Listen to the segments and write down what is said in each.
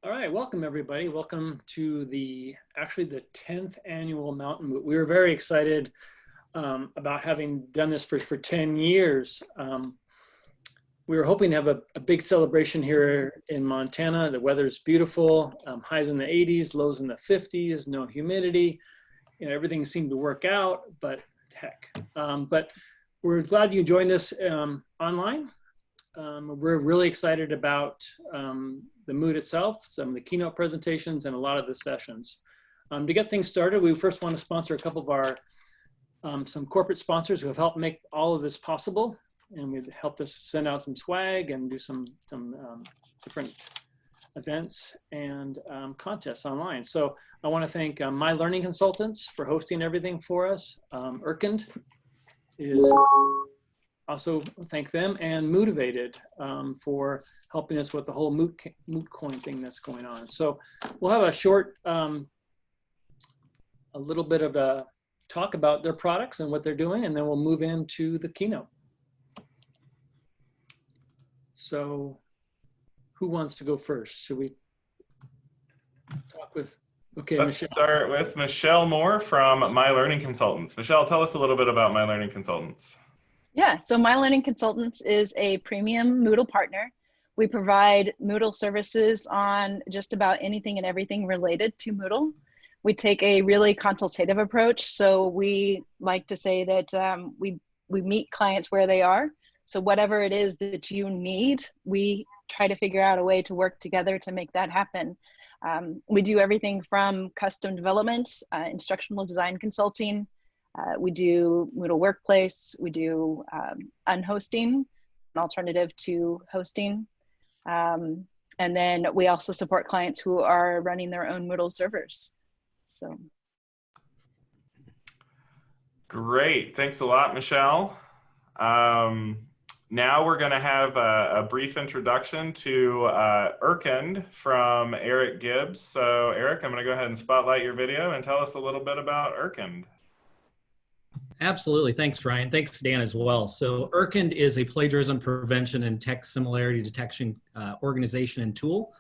All right, welcome everybody. Welcome to actually the 10th annual Mountain Moot. We were very excited about having done this for 10 years. We were hoping to have a big celebration here in Montana. The weather's beautiful, highs in the 80s, lows in the 50s, no humidity. You know, everything seemed to work out, but heck. But we're glad you joined us online. We're really excited about the Moot itself, some of the keynote presentations, and a lot of the sessions. To get things started, we first want to sponsor a couple of our some corporate sponsors who have helped make all of this possible, and we've helped us send out some swag and do some different events and contests online. So I want to thank My Learning Consultants for hosting everything for us. Erkind is also thank them, and Motivated for helping us with the whole moot coin thing that's going on. So we'll have a short, a little bit of a talk about their products and what they're doing, and then we'll move into the keynote. So who wants to go first? Should we talk with, okay, Let's Michelle. start with Michelle Moore from My Learning Consultants. Michelle, tell us a little bit about My Learning Consultants. Yeah, so My Learning Consultants is a premium Moodle partner. We provide Moodle services on just about anything and everything related to Moodle. We take a really consultative approach. So we like to say that we meet clients where they are. So whatever it is that you need, we try to figure out a way to work together to make that happen. We do everything from custom development, instructional design consulting. We do Moodle Workplace. We do unhosting, an alternative to hosting. And then we also support clients who are running their own Moodle servers. So. Great, thanks a lot, Michelle. Now we're going to have a brief introduction to Erkind from Eric Gibbs. So Eric, I'm going to go ahead and spotlight your video and tell us a little bit about Erkind. Absolutely. Thanks, Ryan. Thanks, Dan, as well. So Erkind is a plagiarism prevention and text similarity detection organization and tool.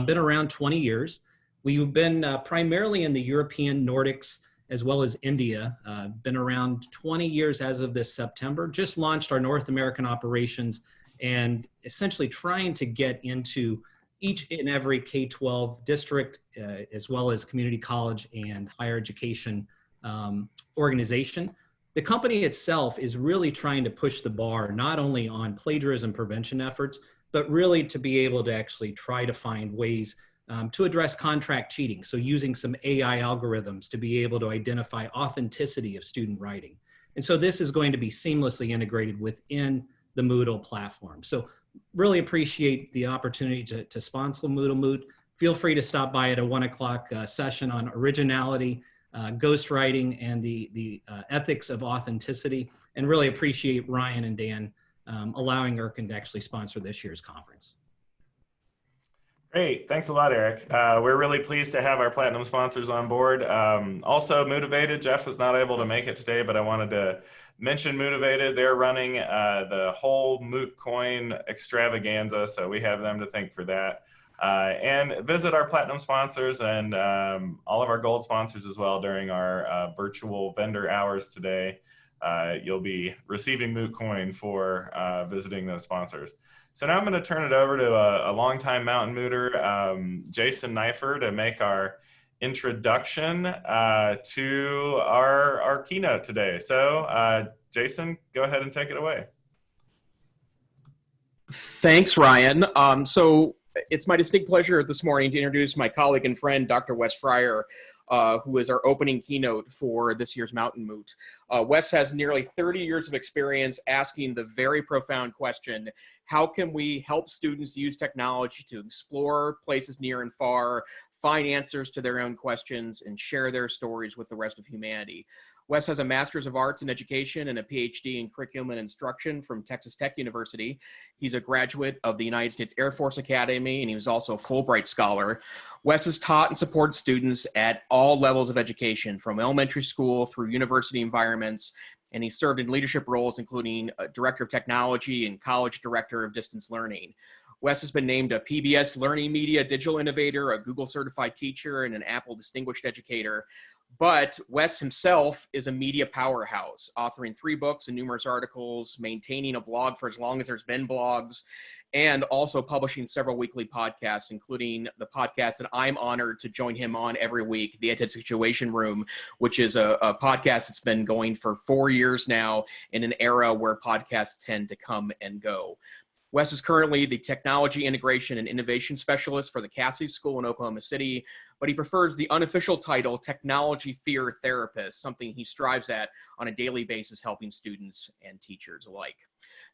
Been around 20 years. We've been primarily in the European, Nordics, as well as India. Been around 20 years as of this September. Just launched our North American operations and essentially trying to get into each and every K-12 district, as well as community college and higher education organization. The company itself is really trying to push the bar, not only on plagiarism prevention efforts, but really to be able to actually try to find ways to address contract cheating. So using some AI algorithms to be able to identify authenticity of student writing. And so this is going to be seamlessly integrated within the Moodle platform. So really appreciate the opportunity to sponsor Moodle Moot. Feel free to stop by at a 1 o'clock session on originality, ghostwriting, and the ethics of authenticity, and really appreciate Ryan and Dan allowing Erkind to actually sponsor this year's conference. Great, thanks a lot, Eric. We're really pleased to have our platinum sponsors on board. Also Motivated, Jeff was not able to make it today, but I wanted to mention Motivated. They're running the whole moot coin extravaganza, so we have them to thank for that. And visit our platinum sponsors and all of our gold sponsors as well during our virtual vendor hours today. You'll be receiving moot coin for visiting those sponsors. So now I'm going to turn it over to a longtime Mountain Mooter, Jason Neifer, to make our introduction to our keynote today. So Jason, go ahead and take it away. Thanks, Ryan. So it's my distinct pleasure this morning to introduce my colleague and friend, Dr. Wes Fryer, who is our opening keynote for this year's Mountain Moot. Wes has nearly 30 years of experience asking the very profound question, how can we help students use technology to explore places near and far, find answers to their own questions, and share their stories with the rest of humanity? Wes has a Master's of Arts in Education and a PhD in Curriculum and Instruction from Texas Tech University. He's a graduate of the United States Air Force Academy, and he was also a Fulbright Scholar. Wes has taught and supported students at all levels of education, from elementary school through university environments, and he served in leadership roles, including Director of Technology and College Director of Distance Learning. Wes has been named a PBS Learning Media Digital Innovator, a Google Certified Teacher, and an Apple Distinguished Educator. But Wes himself is a media powerhouse, authoring 3 books and numerous articles, maintaining a blog for as long as there's been blogs, and also publishing several weekly podcasts, including the podcast that I'm honored to join him on every week, the EdTech Situation Room, which is a podcast that's been going for 4 years now in an era where podcasts tend to come and go. Wes is currently the Technology Integration and Innovation Specialist for the Cassie School in Oklahoma City, but he prefers the unofficial title Technology Fear Therapist, something he strives at on a daily basis, helping students and teachers alike.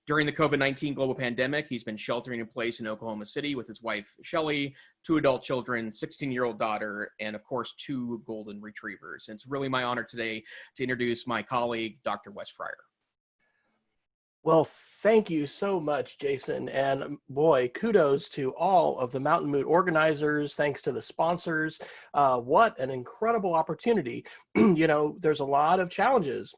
During the COVID-19 global pandemic, he's been sheltering in place in Oklahoma City with his wife, Shelly, 2 adult children, 16-year-old daughter, and of course, 2 golden retrievers. And it's really my honor today to introduce my colleague, Dr. Wes Fryer. Well, thank you so much, Jason. And boy, kudos to all of the Mountain Moot organizers. Thanks to the sponsors. What an incredible opportunity. You know, there's a lot of challenges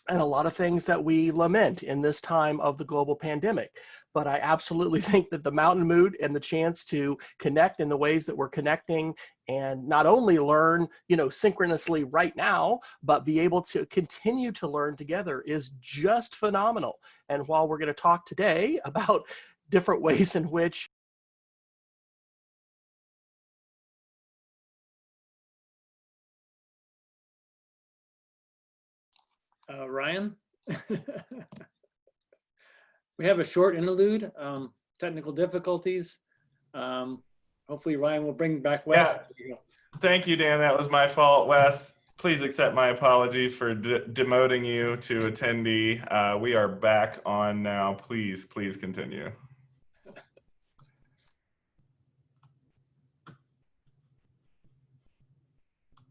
and a lot of things that we lament in this time of the global pandemic. But I absolutely think that the Mountain Moot and the chance to connect in the ways that we're connecting and not only learn, you know, synchronously right now, but be able to continue to learn together is just phenomenal. And while we're going to talk today about different ways in which Ryan? We have a short interlude, technical difficulties. Hopefully Ryan will bring back Wes. Yeah. Thank you, Dan. That was my fault. Wes, please accept my apologies for demoting you to attendee. We are back on now. Please continue.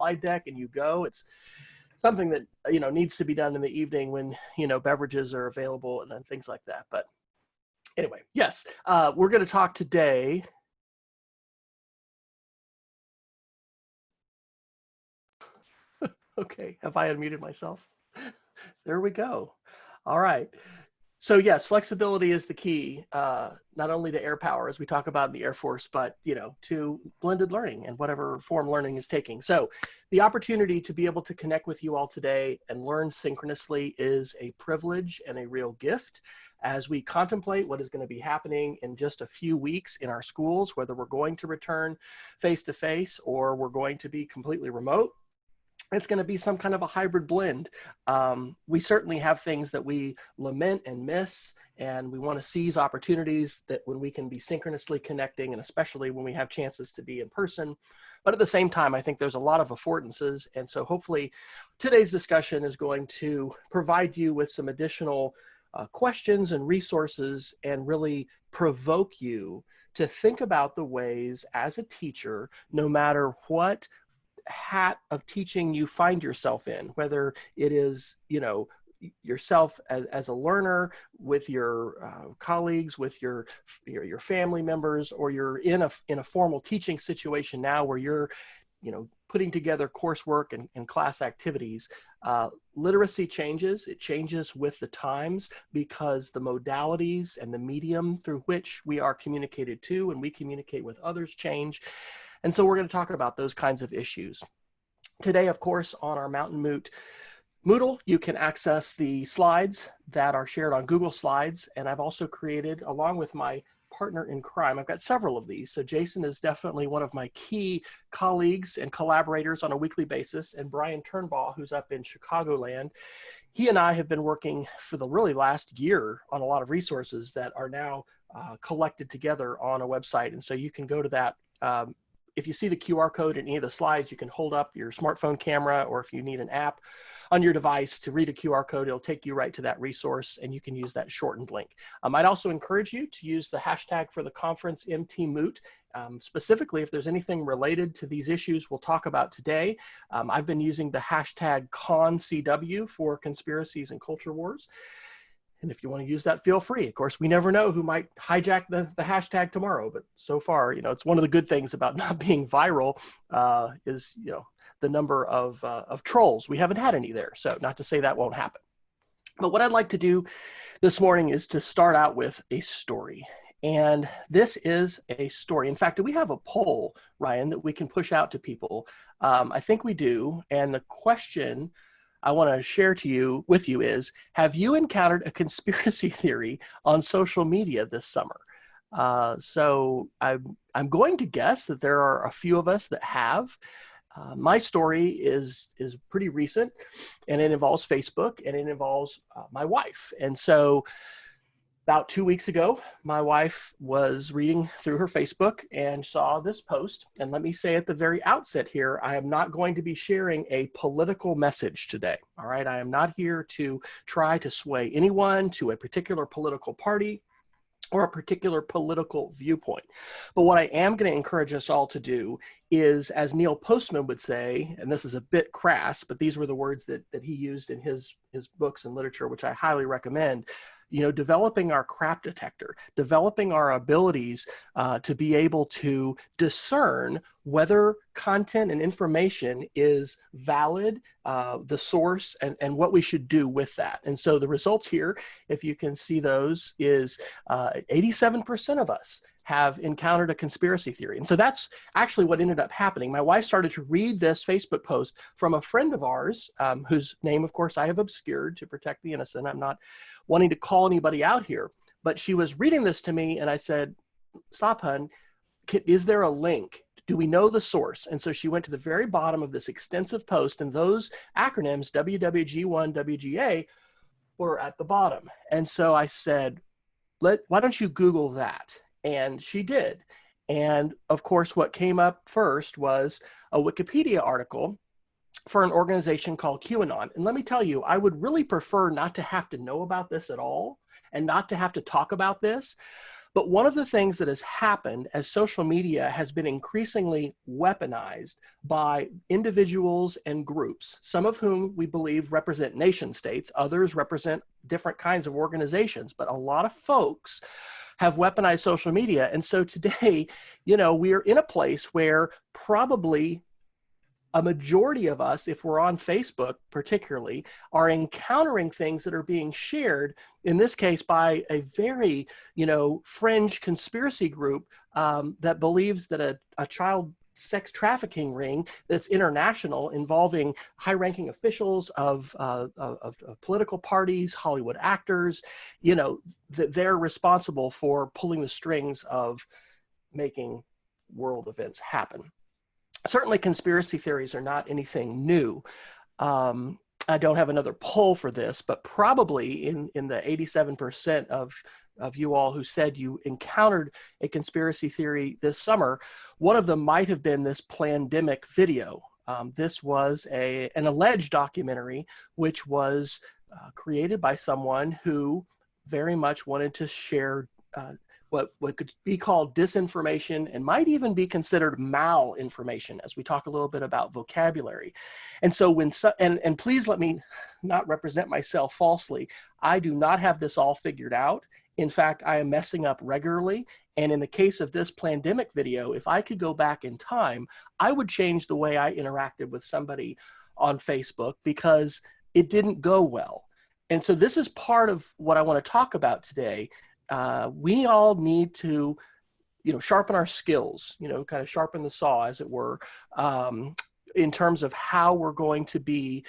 slide deck and you go. It's something that, you know, needs to be done in the evening when, you know, beverages are available and things like that. But anyway, yes, we're going to talk today. Okay, have I unmuted myself? There we go. All right. So yes, flexibility is the key, not only to air power, as we talk about in the Air Force, but, you know, to blended learning and whatever form learning is taking. So the opportunity to be able to connect with you all today and learn synchronously is a privilege and a real gift as we contemplate what is going to be happening in just a few weeks in our schools, whether we're going to return face-to-face or we're going to be completely remote. It's going to be some kind of a hybrid blend. We certainly have things that we lament and miss, and we want to seize opportunities that when we can be synchronously connecting, and especially when we have chances to be in person. But at the same time, I think there's a lot of affordances. And so hopefully today's discussion is going to provide you with some additional questions and resources and really provoke you to think about the ways as a teacher, no matter what hat of teaching you find yourself in, whether it is, you know, yourself as a learner with your colleagues, with your family members, or you're in a formal teaching situation now where you're, you know, putting together coursework and class activities. Literacy changes. It changes with the times because the modalities and the medium through which we are communicated to and we communicate with others change. And so we're going to talk about those kinds of issues. Today, of course, on our Mountain Moot Moodle, you can access the slides that are shared on Google Slides. And I've also created, along with my partner in crime, I've got several of these. So Jason is definitely one of my key colleagues and collaborators on a weekly basis. And Brian Turnbaugh, who's up in Chicagoland, he and I have been working for the really last year on a lot of resources that are now collected together on a website. And so you can go to that. If you see the QR code in any of the slides, you can hold up your smartphone camera, or if you need an app on your device to read a QR code, it'll take you right to that resource, and you can use that shortened link. I'd also encourage you to use the hashtag for the conference MTMoot. Specifically, if there's anything related to these issues we'll talk about today, I've been using the hashtag ConCW for conspiracies and culture wars. And if you want to use that, feel free. Of course, we never know who might hijack the hashtag tomorrow. But so far, you know, it's one of the good things about not being viral is, you know, the number of trolls. We haven't had any there. So not to say that won't happen. But what I'd like to do this morning is to start out with a story. And this is a story. In fact, do we have a poll, Ryan, that we can push out to people? I think we do. And the question I want to share with you is, have you encountered a conspiracy theory on social media this summer? So I'm going to guess that there are a few of us that have. My story is pretty recent, and it involves Facebook, and it involves my wife. And so about 2 weeks ago, my wife was reading through her Facebook and saw this post. And let me say at the very outset here, I am not going to be sharing a political message today. All right. I am not here to try to sway anyone to a particular political party or a particular political viewpoint. But what I am going to encourage us all to do is, as Neil Postman would say, and this is a bit crass, but these were the words that he used in his books and literature, which I highly recommend, developing our crap detector, developing our abilities to be able to discern whether content and information is valid, the source, and what we should do with that. And so the results here, if you can see those, is 87% of us have encountered a conspiracy theory. And so that's actually what ended up happening. My wife started to read this Facebook post from a friend of ours, whose name, of course, I have obscured to protect the innocent. I'm not wanting to call anybody out here, but she was reading this to me, and I said, stop, hun. Is there a link? Do we know the source? And so she went to the very bottom of this extensive post, and those acronyms, WWG1, WGA, were at the bottom. And so I said, why don't you Google that? And she did. And of course, what came up first was a Wikipedia article for an organization called QAnon. And let me tell you, I would really prefer not to have to know about this at all and not to have to talk about this. But one of the things that has happened as social media has been increasingly weaponized by individuals and groups, some of whom we believe represent nation states, others represent different kinds of organizations, but a lot of folks have weaponized social media. And so today, we're in a place where probably a majority of us, if we're on Facebook particularly, are encountering things that are being shared, in this case by a very, fringe conspiracy group that believes that a child sex trafficking ring that's international, involving high-ranking officials of political parties, Hollywood actors, that they're responsible for pulling the strings of making world events happen. Certainly, conspiracy theories are not anything new. I don't have another poll for this, but probably in the 87% of you all who said you encountered a conspiracy theory this summer, one of them might have been this Plandemic video. This was an alleged documentary which was created by someone who very much wanted to share what could be called disinformation and might even be considered malinformation, as we talk a little bit about vocabulary. And so and please let me not represent myself falsely. I do not have this all figured out. In fact, I am messing up regularly. And in the case of this Plandemic video, if I could go back in time, I would change the way I interacted with somebody on Facebook because it didn't go well. And so this is part of what I want to talk about today. We all need to, sharpen our skills, kind of sharpen the saw, as it were, in terms of how we're going to be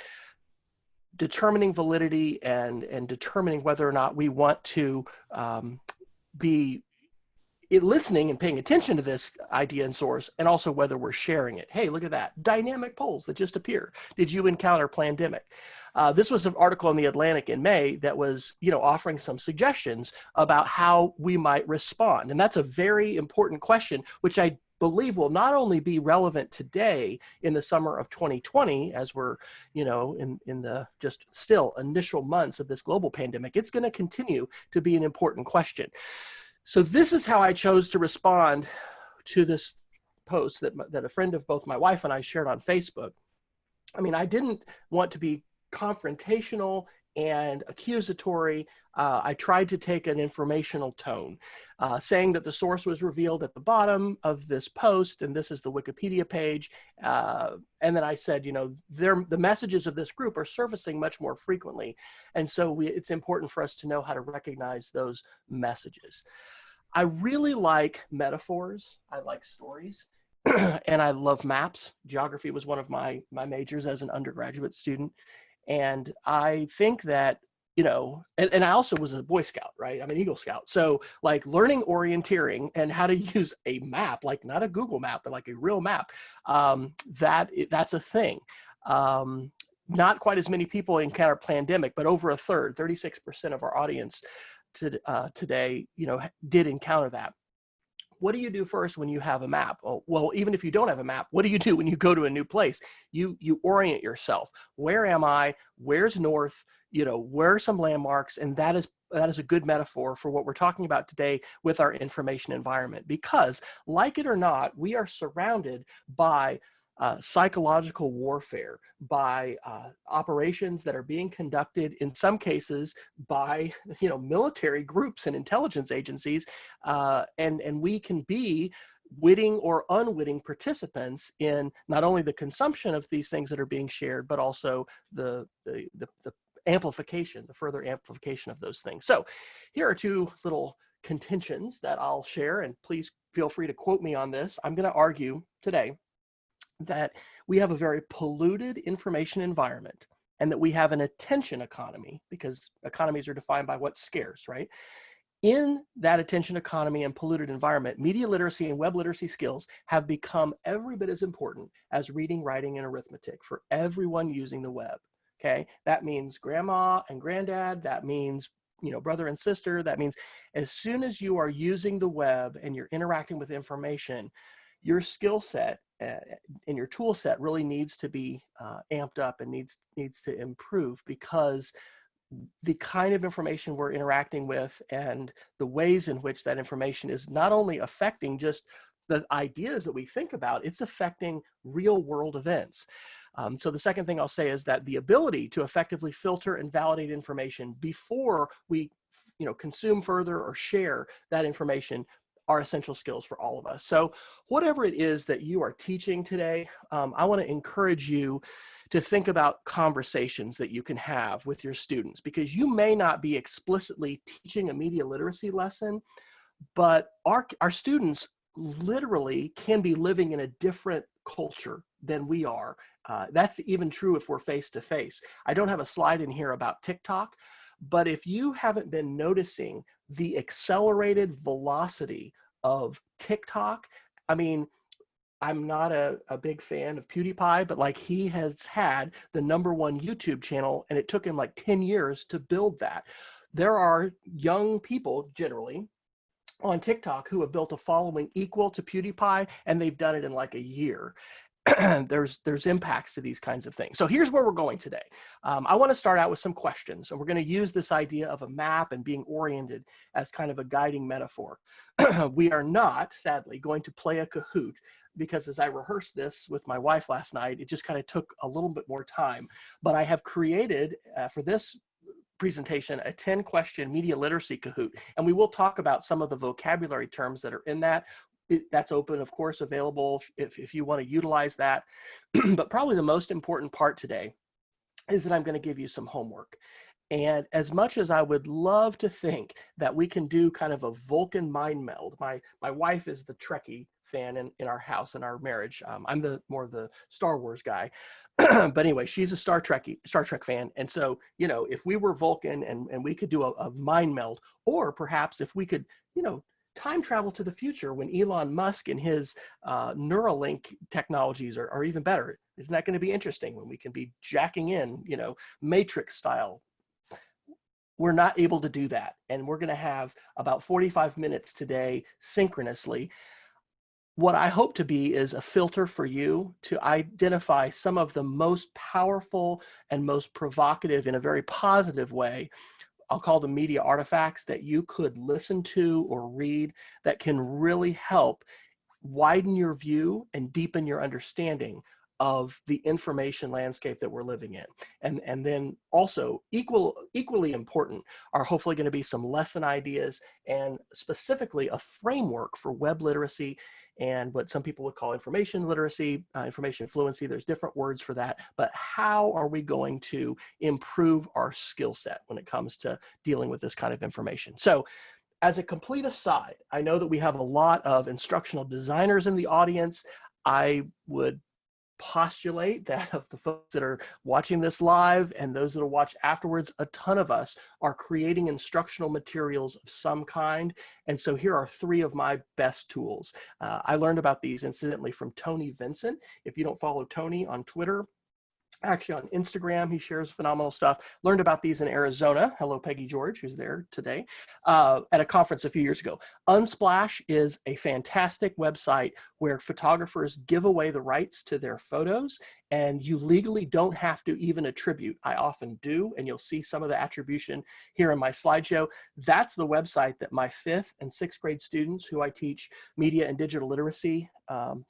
determining validity and determining whether or not we want to be listening and paying attention to this idea and source, and also whether we're sharing it. Hey, look at that. Dynamic polls that just appear. Did you encounter Plandemic? This was an article in The Atlantic in May that was, offering some suggestions about how we might respond. And that's a very important question, which I believe will not only be relevant today in the summer of 2020, as we're, in the just still initial months of this global pandemic. It's going to continue to be an important question. So this is how I chose to respond to this post that a friend of both my wife and I shared on Facebook. I mean, I didn't want to be confrontational and accusatory. I tried to take an informational tone, saying that the source was revealed at the bottom of this post, and this is the Wikipedia page. And then I said, the messages of this group are surfacing much more frequently. And so it's important for us to know how to recognize those messages. I really like metaphors. I like stories. And I love maps. Geography was one of my majors as an undergraduate student. And I think that, you know, and I also was a Boy Scout, right? I'm an Eagle Scout. So like learning orienteering and how to use a map, like not a Google map, but like a real map, that's a thing. Not quite as many people encounter pandemic, but over a third, 36% of our audience today, you know, did encounter that. What do you do first when you have a map? Well, even if you don't have a map, what do you do when you go to a new place? You orient yourself. Where am I? Where's north? You know, where are some landmarks? And that is a good metaphor for what we're talking about today with our information environment. Because, like it or not, we are surrounded by psychological warfare, by operations that are being conducted in some cases by, you know, military groups and intelligence agencies, and we can be witting or unwitting participants in not only the consumption of these things that are being shared, but also the amplification, the further amplification of those things. So here are two little contentions that I'll share, and please feel free to quote me on this. I'm going to argue today that we have a very polluted information environment and that we have an attention economy, because economies are defined by what's scarce, right? In that attention economy and polluted environment, media literacy and web literacy skills have become every bit as important as reading, writing, and arithmetic for everyone using the web, okay? That means grandma and granddad, that means, you know, brother and sister, that means as soon as you are using the web and you're interacting with information, your skill set and your tool set really needs to be amped up and needs to improve, because the kind of information we're interacting with and the ways in which that information is not only affecting just the ideas that we think about, it's affecting real world events. So the second thing I'll say is that the ability to effectively filter and validate information before we, you know, consume further or share that information are essential skills for all of us. So whatever it is that you are teaching today, I want to encourage you to think about conversations that you can have with your students, because you may not be explicitly teaching a media literacy lesson, but our students literally can be living in a different culture than we are. That's even true if we're face to face. I don't have a slide in here about TikTok, but if you haven't been noticing the accelerated velocity of TikTok, I mean, I'm not a big fan of PewDiePie, but like he has had the #1 YouTube channel and it took him like 10 years to build that. There are young people generally on TikTok who have built a following equal to PewDiePie, and they've done it in like a year. There's impacts to these kinds of things. So here's where we're going today. I want to start out with some questions, and we're going to use this idea of a map and being oriented as kind of a guiding metaphor. We are not, sadly, going to play a Kahoot, because as I rehearsed this with my wife last night, it just kind of took a little bit more time. But I have created for this presentation a 10-question media literacy Kahoot, and we will talk about some of the vocabulary terms that are in that. That's open, of course, available if you want to utilize that. But probably the most important part today is that I'm going to give you some homework. And as much as I would love to think that we can do kind of a Vulcan mind meld, my wife is the Trekkie fan in our house, in our marriage. I'm more of the Star Wars guy. But anyway, she's a Star Trek fan. And so, you know, if we were Vulcan and we could do a mind meld, or perhaps if we could, you know, time travel to the future when Elon Musk and his Neuralink technologies are even better. Isn't that going to be interesting when we can be jacking in, you know, Matrix style? We're not able to do that. And we're going to have about 45 minutes today synchronously. What I hope to be is a filter for you to identify some of the most powerful and most provocative, in a very positive way, I'll call them media artifacts that you could listen to or read that can really help widen your view and deepen your understanding of the information landscape that we're living in. And then also equally important are hopefully going to be some lesson ideas and specifically a framework for web literacy and what some people would call information literacy, information fluency. There's different words for that, but how are we going to improve our skill set when it comes to dealing with this kind of information? So as a complete aside, I know that we have a lot of instructional designers in the audience. I would postulate that of the folks that are watching this live and those that will watch afterwards, a ton of us are creating instructional materials of some kind. And so here are 3 of my best tools. I learned about these incidentally from Tony Vincent. If you don't follow Tony on Twitter, actually on Instagram, he shares phenomenal stuff. Learned about these in Arizona. Hello, Peggy George, who's there today, at a conference a few years ago. Unsplash is a fantastic website where photographers give away the rights to their photos, and you legally don't have to even attribute. I often do, and you'll see some of the attribution here in my slideshow. That's the website that my 5th and 6th grade students who I teach media and digital literacy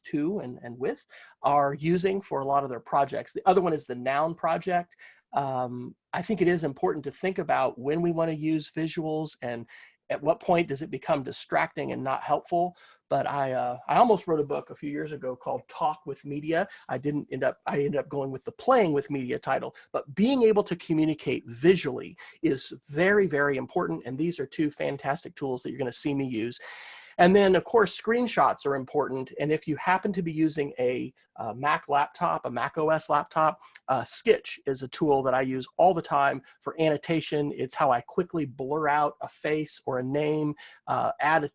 to and with are using for a lot of their projects. The other one is the Noun Project. I think it is important to think about when we want to use visuals and at what point does it become distracting and not helpful. But I almost wrote a book a few years ago called Talk with Media. I ended up going with the Playing with Media title, but being able to communicate visually is very, very important. And these are 2 fantastic tools that you're going to see me use. And then, of course, screenshots are important. And if you happen to be using a Mac laptop, a Mac OS laptop, Sketch is a tool that I use all the time for annotation. It's how I quickly blur out a face or a name, add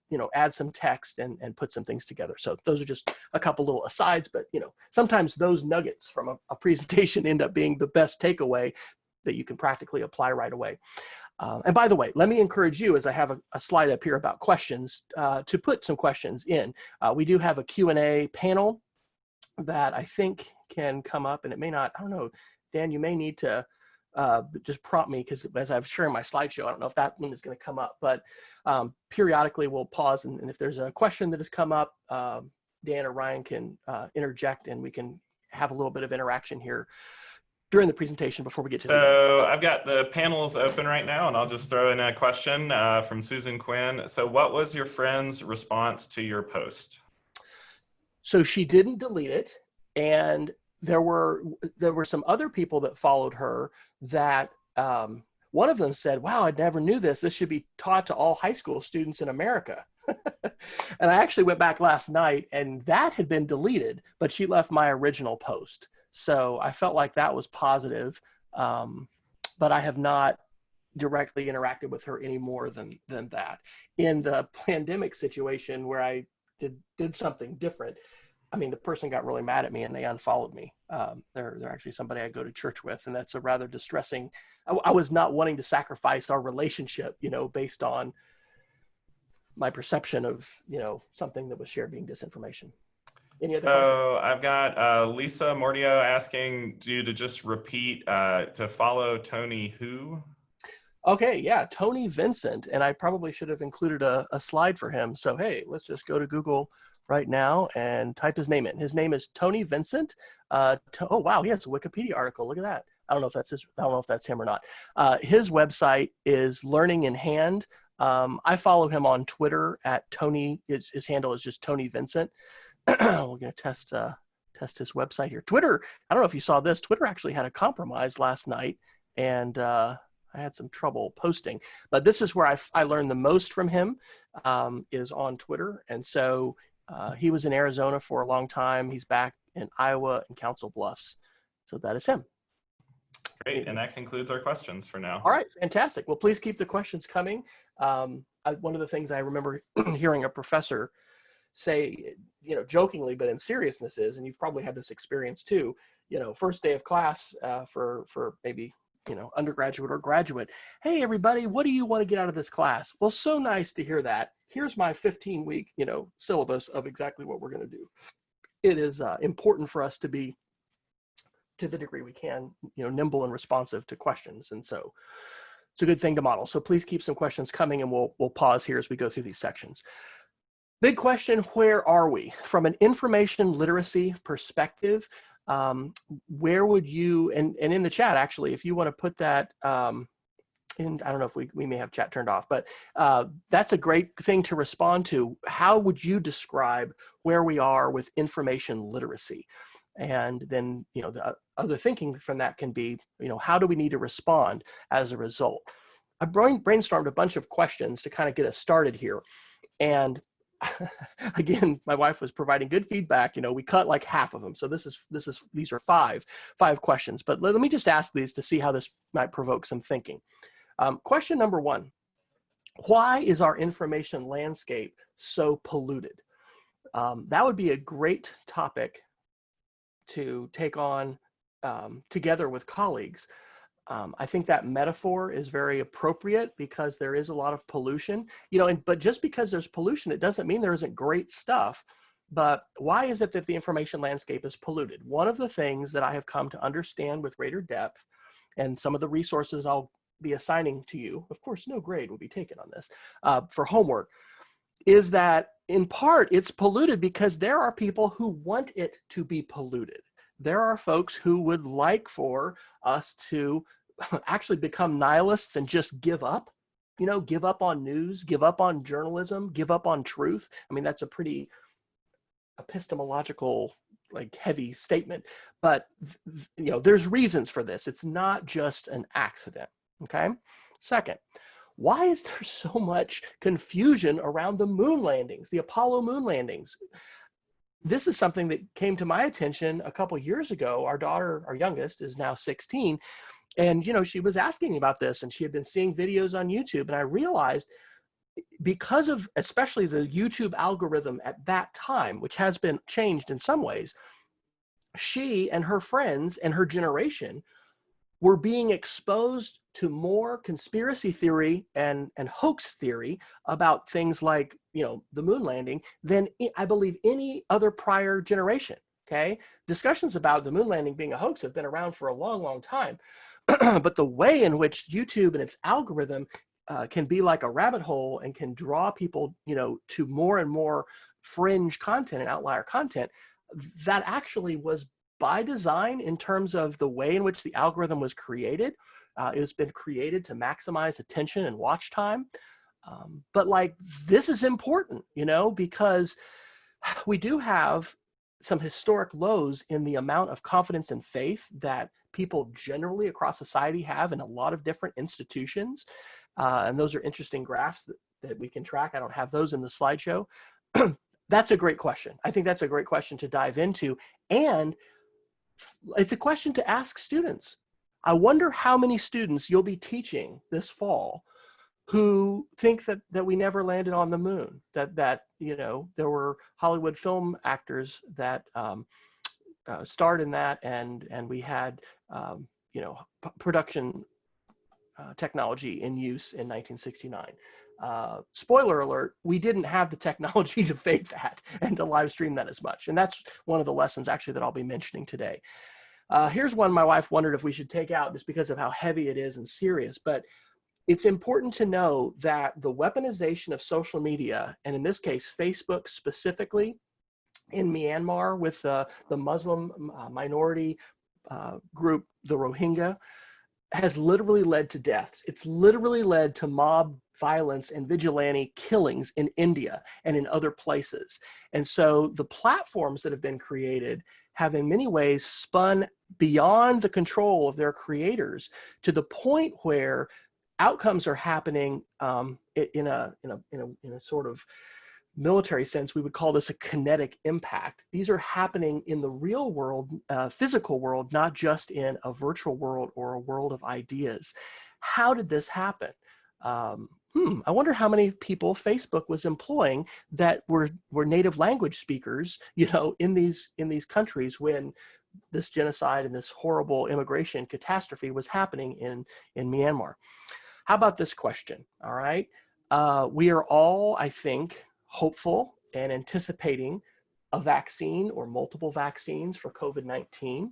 some text and put some things together. So those are just a couple little asides, but sometimes those nuggets from a presentation end up being the best takeaway that you can practically apply right away. And by the way, let me encourage you, as I have a slide up here about questions, to put some questions in. We do have a Q&A panel that I think can come up, and it may not, I don't know, Dan, you may need to just prompt me, because as I'm sharing my slideshow, I don't know if that one is going to come up, but periodically we'll pause, and if there's a question that has come up, Dan or Ryan can interject, and we can have a little bit of interaction here during the presentation before we get to the end. So I've got the panels open right now, and I'll just throw in a question from Susan Quinn. So what was your friend's response to your post? So she didn't delete it, and there were some other people that followed her that one of them said, wow, I never knew this. This should be taught to all high school students in America. And I actually went back last night, and that had been deleted, but she left my original post. So I felt like that was positive, but I have not directly interacted with her any more than that. In the pandemic situation where I did something different, I mean, the person got really mad at me and they unfollowed me. They're actually somebody I go to church with, and that's a rather distressing. I was not wanting to sacrifice our relationship, based on my perception of, something that was shared being disinformation. So I've got Lisa Mordio asking you to just repeat to follow Tony who? Okay, yeah, Tony Vincent, and I probably should have included a slide for him. So hey, let's just go to Google right now and type his name in. His name is Tony Vincent. Oh wow, he has a Wikipedia article. Look at that. I don't know if that's him or not. His website is Learning in Hand. I follow him on Twitter at Tony. His handle is just Tony Vincent. We're going to test his website here. Twitter, I don't know if you saw this. Twitter actually had a compromise last night, and I had some trouble posting. But this is where I learned the most from him, is on Twitter. And so he was in Arizona for a long time. He's back in Iowa and Council Bluffs. So that is him. Great, and that concludes our questions for now. All right, fantastic. Well, please keep the questions coming. One of the things I remember hearing a professor say, jokingly, but in seriousness is, and you've probably had this experience too, first day of class for maybe, undergraduate or graduate. Hey, everybody, what do you want to get out of this class? Well, so nice to hear that. Here's my 15-week, syllabus of exactly what we're going to do. It is important for us to be, to the degree we can, nimble and responsive to questions. And so it's a good thing to model. So please keep some questions coming, and we'll pause here as we go through these sections. Big question, where are we? From an information literacy perspective, where would you, and in the chat, actually, if you want to put that in, I don't know if we may have chat turned off, but that's a great thing to respond to. How would you describe where we are with information literacy? And then, the other thinking from that can be, how do we need to respond as a result? I brainstormed a bunch of questions to kind of get us started here. And again, my wife was providing good feedback. We cut like half of them. So these are five questions, but let me just ask these to see how this might provoke some thinking. Question number one, why is our information landscape so polluted? That would be a great topic to take on together with colleagues. I think that metaphor is very appropriate because there is a lot of pollution, but just because there's pollution, it doesn't mean there isn't great stuff. But why is it that the information landscape is polluted? One of the things that I have come to understand with greater depth, and some of the resources I'll be assigning to you, of course, no grade will be taken on this, for homework, is that in part it's polluted because there are people who want it to be polluted. There are folks who would like for us to actually become nihilists and just give up, give up on news, give up on journalism, give up on truth. I mean, that's a pretty epistemological, heavy statement, but there's reasons for this. It's not just an accident. Okay. Second, why is there so much confusion around the moon landings, the Apollo moon landings? This is something that came to my attention a couple years ago. Our daughter, our youngest, is now 16. And, she was asking me about this, and she had been seeing videos on YouTube. And I realized, because of especially the YouTube algorithm at that time, which has been changed in some ways, she and her friends and her generation were being exposed to more conspiracy theory and hoax theory about things like, the moon landing than I believe any other prior generation. Okay. Discussions about the moon landing being a hoax have been around for a long, long time. But the way in which YouTube and its algorithm can be like a rabbit hole and can draw people, to more and more fringe content and outlier content, that actually was by design in terms of the way in which the algorithm was created. It's been created to maximize attention and watch time. But this is important, because we do have some historic lows in the amount of confidence and faith that people generally across society have in a lot of different institutions. And those are interesting graphs that we can track. I don't have those in the slideshow. That's a great question. I think that's a great question to dive into. And it's a question to ask students. I wonder how many students you'll be teaching this fall who think that we never landed on the moon, that there were Hollywood film actors that starred in that, and we had production technology in use in 1969. Spoiler alert, we didn't have the technology to fake that and to live stream that as much. And that's one of the lessons actually that I'll be mentioning today. Here's one my wife wondered if we should take out just because of how heavy it is and serious, but it's important to know that the weaponization of social media, and in this case, Facebook specifically, in Myanmar with the Muslim minority group, the Rohingya, has literally led to deaths. It's literally led to mob violence and vigilante killings in India and in other places. And so the platforms that have been created have in many ways spun beyond the control of their creators to the point where outcomes are happening in a sort of military sense. We would call this a kinetic impact. These are happening in the real world, physical world, not just in a virtual world or a world of ideas. How did this happen? I wonder how many people Facebook was employing that were native language speakers, in these countries when this genocide and this horrible immigration catastrophe was happening in Myanmar. How about this question? All right. We are all, I think, hopeful and anticipating a vaccine or multiple vaccines for COVID-19.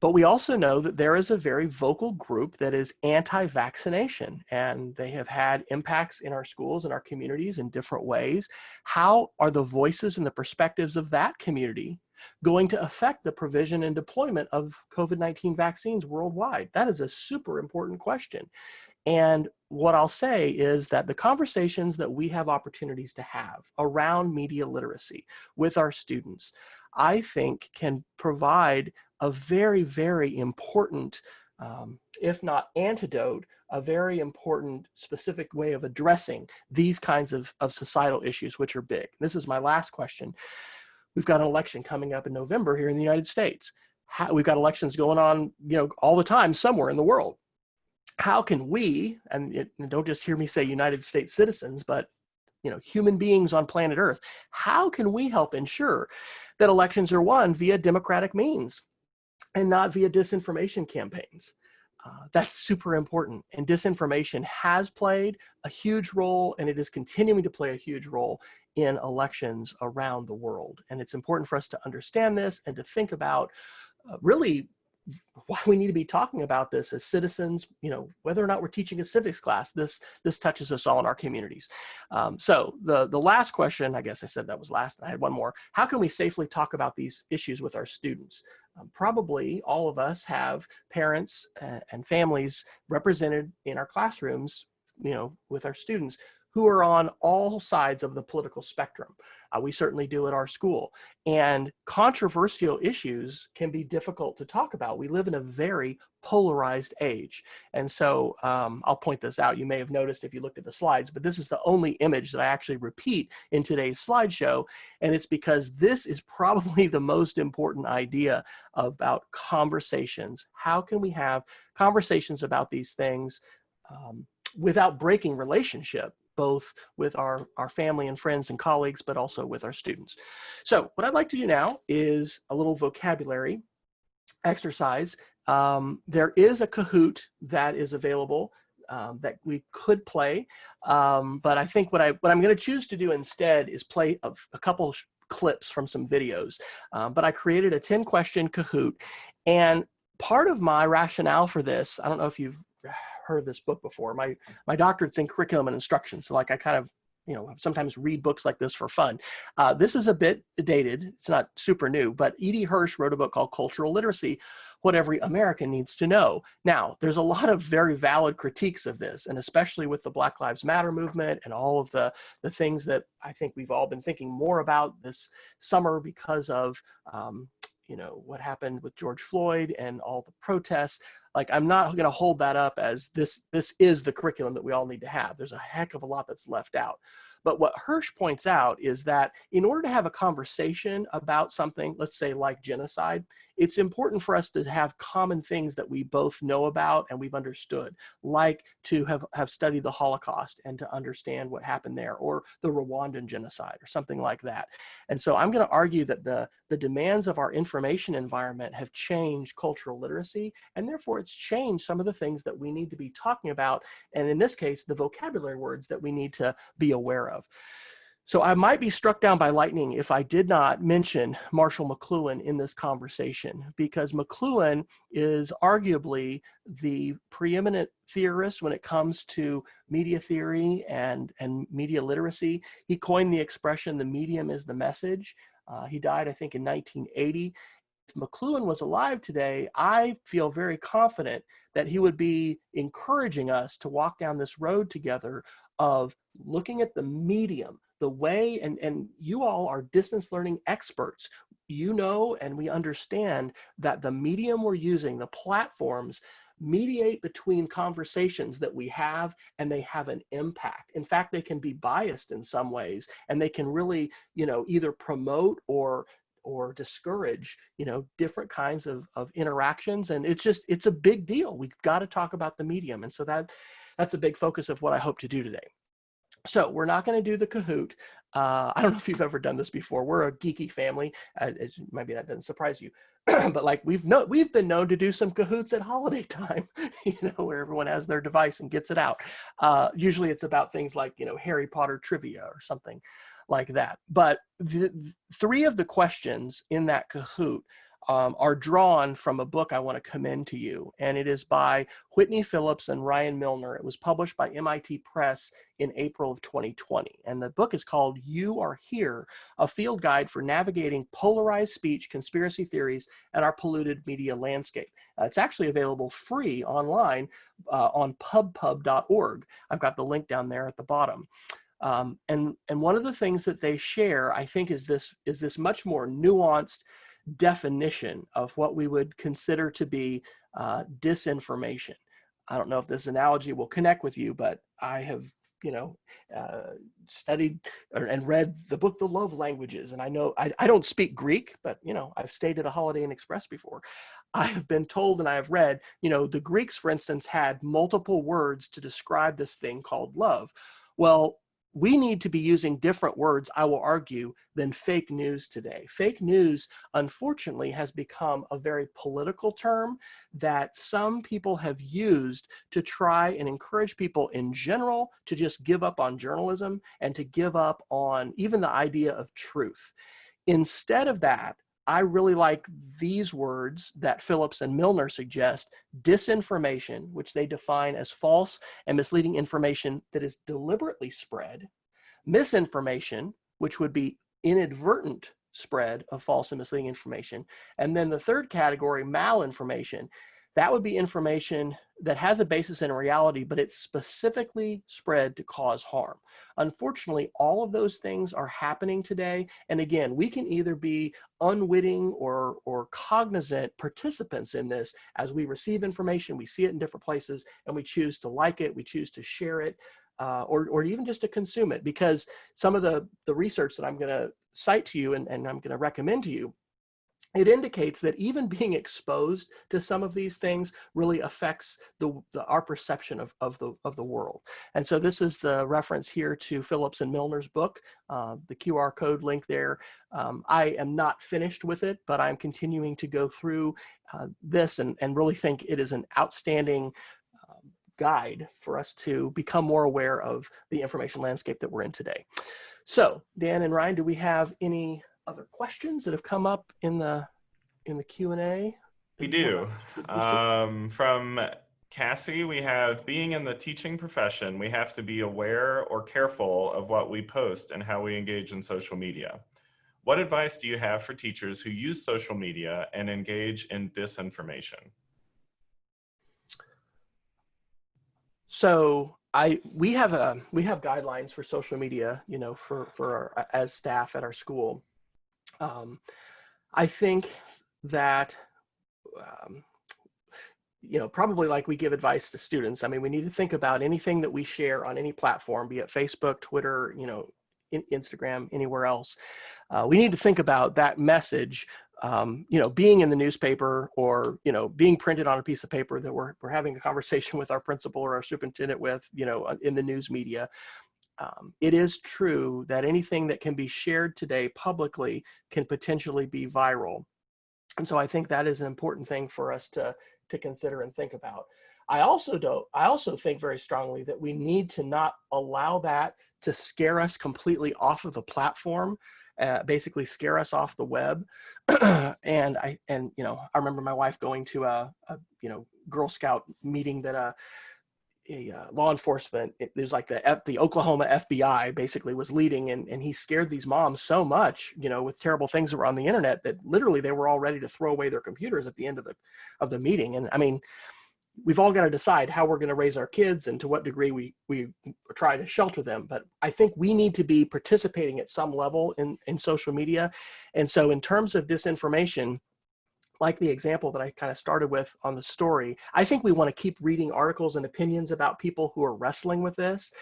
But we also know that there is a very vocal group that is anti-vaccination, and they have had impacts in our schools and our communities in different ways. How are the voices and the perspectives of that community going to affect the provision and deployment of COVID-19 vaccines worldwide? That is a super important question. And what I'll say is that the conversations that we have opportunities to have around media literacy with our students, I think can provide a very, very important, if not antidote, a very important specific way of addressing these kinds of societal issues, which are big. This is my last question. We've got an election coming up in November here in the United States. We've got elections going on, all the time somewhere in the world. How can we, and don't just hear me say United States citizens, but human beings on planet Earth, how can we help ensure that elections are won via democratic means and not via disinformation campaigns? That's super important. And disinformation has played a huge role, and it is continuing to play a huge role in elections around the world. And it's important for us to understand this and to think about really why we need to be talking about this as citizens, whether or not we're teaching a civics class, this touches us all in our communities. So the last question, I guess I said that was last, and I had one more. How can we safely talk about these issues with our students? Probably all of us have parents and families represented in our classrooms, with our students who are on all sides of the political spectrum. We certainly do at our school. And controversial issues can be difficult to talk about. We live in a very polarized age. And so I'll point this out. You may have noticed if you looked at the slides, but this is the only image that I actually repeat in today's slideshow. And it's because this is probably the most important idea about conversations. How can we have conversations about these things without breaking relationship, both with our family and friends and colleagues, but also with our students? So what I'd like to do now is a little vocabulary exercise. There is a Kahoot that is available that we could play, but I think what I'm going to choose to do instead is play a couple clips from some videos. But I created a 10-question Kahoot, and part of my rationale for this, I don't know if you've heard of this book before. My doctorate's in curriculum and instruction, so I kind of sometimes read books like this for fun. This is a bit dated. It's not super new, but E.D. Hirsch wrote a book called Cultural Literacy, What Every American Needs to Know. Now, there's a lot of very valid critiques of this, and especially with the Black Lives Matter movement and all of the things that I think we've all been thinking more about this summer because of what happened with George Floyd and all the protests. Like, I'm not going to hold that up as this is the curriculum that we all need to have. There's a heck of a lot that's left out. But what Hirsch points out is that in order to have a conversation about something, let's say like genocide, it's important for us to have common things that we both know about and we've understood, like to have studied the Holocaust and to understand what happened there, or the Rwandan genocide or something like that. And so I'm going to argue that the demands of our information environment have changed cultural literacy, and therefore it's changed some of the things that we need to be talking about, and in this case, the vocabulary words that we need to be aware of. So I might be struck down by lightning if I did not mention Marshall McLuhan in this conversation, because McLuhan is arguably the preeminent theorist when it comes to media theory and media literacy. He coined the expression, the medium is the message. He died, I think, in 1980. If McLuhan was alive today, I feel very confident that he would be encouraging us to walk down this road together of looking at the medium, the way, and you all are distance learning experts. And we understand that the medium we're using, the platforms, mediate between conversations that we have, and they have an impact. In fact, they can be biased in some ways, and they can really, either promote or discourage, different kinds of interactions. And it's a big deal. We've got to talk about the medium. And so that's a big focus of what I hope to do today. So we're not going to do the Kahoot. I don't know if you've ever done this before. We're a geeky family. Maybe that doesn't surprise you, but like we've been known to do some Kahoots at holiday time, where everyone has their device and gets it out. Usually it's about things like, Harry Potter trivia or something like that. But three of the questions in that Kahoot are drawn from a book I want to commend to you, and it is by Whitney Phillips and Ryan Milner. It was published by MIT Press in April of 2020, and the book is called You Are Here, a field guide for navigating polarized speech, conspiracy theories, and our polluted media landscape. It's actually available free online on pubpub.org. I've got the link down there at the bottom. And one of the things that they share, I think, is this much more nuanced definition of what we would consider to be disinformation. I don't know if this analogy will connect with you, but I have, studied and read the book, The Love Languages. And I know I don't speak Greek, but, I've stayed at a Holiday Inn Express before. I have been told and I have read, the Greeks, for instance, had multiple words to describe this thing called love. Well, we need to be using different words, I will argue, than fake news today. Fake news, unfortunately, has become a very political term that some people have used to try and encourage people in general to just give up on journalism and to give up on even the idea of truth. Instead of that, I really like these words that Phillips and Milner suggest: disinformation, which they define as false and misleading information that is deliberately spread; misinformation, which would be inadvertent spread of false and misleading information; and then the third category, malinformation. That would be information that has a basis in reality, but it's specifically spread to cause harm. Unfortunately, all of those things are happening today. And again, we can either be unwitting or cognizant participants in this as we receive information, we see it in different places, and we choose to like it, we choose to share it, or even just to consume it. Because some of the research that I'm going to cite to you and I'm going to recommend to you, it indicates that even being exposed to some of these things really affects our perception of the world. And so this is the reference here to Phillips and Milner's book, the QR code link there. I am not finished with it, but I'm continuing to go through this and really think it is an outstanding guide for us to become more aware of the information landscape that we're in today. So Dan and Ryan, do we have any other questions that have come up in the Q&A? We do. From Cassie, we have: being in the teaching profession, we have to be aware or careful of what we post and how we engage in social media. What advice do you have for teachers who use social media and engage in disinformation? So we have guidelines for social media, for our, as staff at our school. I think that, probably like we give advice to students. I mean, we need to think about anything that we share on any platform, be it Facebook, Twitter, Instagram, anywhere else. We need to think about that message, being in the newspaper or, being printed on a piece of paper that we're having a conversation with our principal or our superintendent with, in the news media. It is true that anything that can be shared today publicly can potentially be viral. And so I think that is an important thing for us to consider and think about. I also think very strongly that we need to not allow that to scare us completely off of the platform, basically scare us off the web. And I remember my wife going to a Girl Scout meeting that law enforcement, it was like the Oklahoma FBI basically was leading, and he scared these moms so much, with terrible things that were on the internet, that literally they were all ready to throw away their computers at the end of the meeting. And I mean, we've all got to decide how we're going to raise our kids and to what degree we try to shelter them. But I think we need to be participating at some level in social media. And so in terms of disinformation, like the example that I kind of started with on the story, I think we want to keep reading articles and opinions about people who are wrestling with this.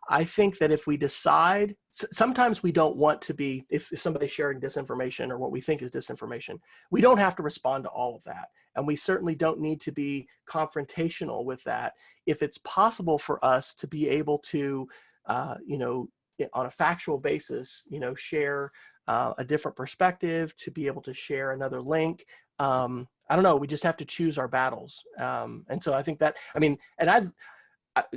I think that if we decide, sometimes we don't want to be, if somebody's sharing disinformation or what we think is disinformation, we don't have to respond to all of that. And we certainly don't need to be confrontational with that. If it's possible for us to be able to, on a factual basis, share a different perspective, to be able to share another link, I don't know, we just have to choose our battles. And so I think that,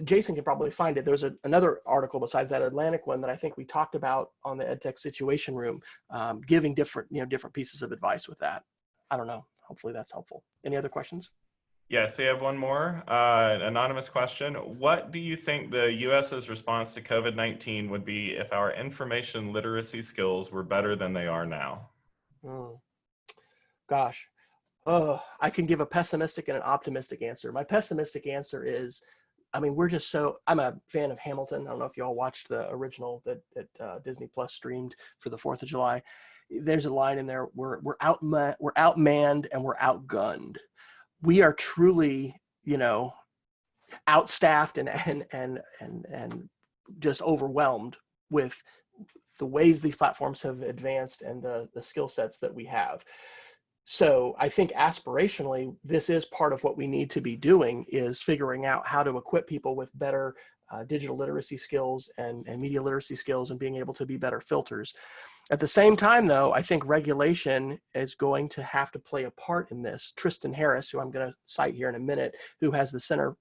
Jason can probably find it. There's another article besides that Atlantic one that I think we talked about on the EdTech Situation Room, giving different pieces of advice with that. I don't know. Hopefully that's helpful. Any other questions? Yes, we have one more. Anonymous question. What do you think the U.S.'s response to COVID-19 would be if our information literacy skills were better than they are now? Gosh. I can give a pessimistic and an optimistic answer. My pessimistic answer is, I'm a fan of Hamilton. I don't know if you all watched the original that Disney Plus streamed for the 4th of July. There's a line in there, we're outmanned and we're outgunned. We are truly, outstaffed and just overwhelmed with the ways these platforms have advanced and the skill sets that we have. So I think aspirationally, this is part of what we need to be doing, is figuring out how to equip people with better digital literacy skills and media literacy skills, and being able to be better filters. At the same time, though, I think regulation is going to have to play a part in this. Tristan Harris, who I'm going to cite here in a minute, who has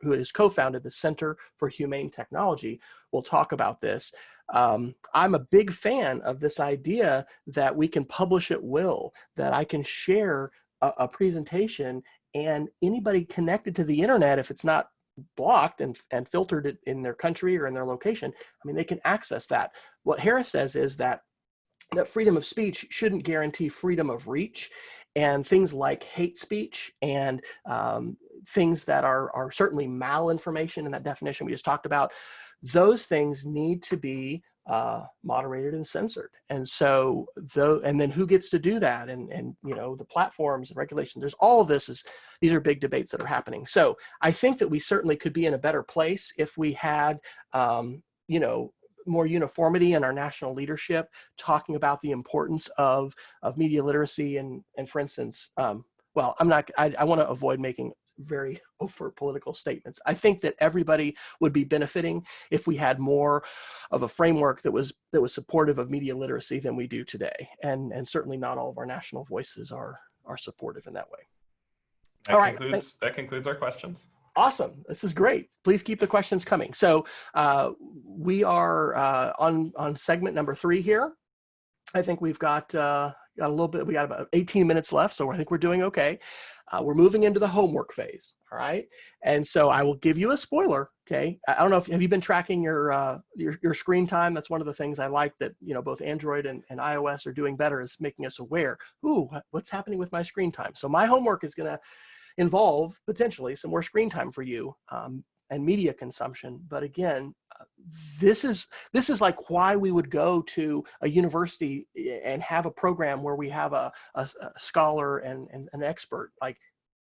who has co-founded the Center for Humane Technology, will talk about this. I'm a big fan of this idea that we can publish at will, that I can share a presentation, and anybody connected to the internet, if it's not blocked and filtered it in their country or in their location, I mean, they can access that. What Harris says is that freedom of speech shouldn't guarantee freedom of reach, and things like hate speech and things that are certainly malinformation in that definition we just talked about, those things need to be moderated and censored. And so, and then who gets to do that? And you know, the platforms and regulation, there's all of this these are big debates that are happening. So I think that we certainly could be in a better place if we had, you know, more uniformity in our national leadership, talking about the importance of media literacy and for instance, well, I want to avoid making very overt political statements. I think that everybody would be benefiting if we had more of a framework that was supportive of media literacy than we do today. And certainly not all of our national voices are supportive in that way. That concludes our questions. Awesome. This is great. Please keep the questions coming. So we are on segment number 3 here. I think we've got a little bit, we got about 18 minutes left, so I think we're doing okay. We're moving into the homework phase, all right? And so I will give you a spoiler, okay? I don't know have you been tracking your screen time? That's one of the things I like that, you know, both Android and iOS are doing better, is making us aware, ooh, what's happening with my screen time? So my homework is gonna involve potentially some more screen time for you and media consumption. But again, this is like why we would go to a university and have a program where we have a scholar and an expert. Like,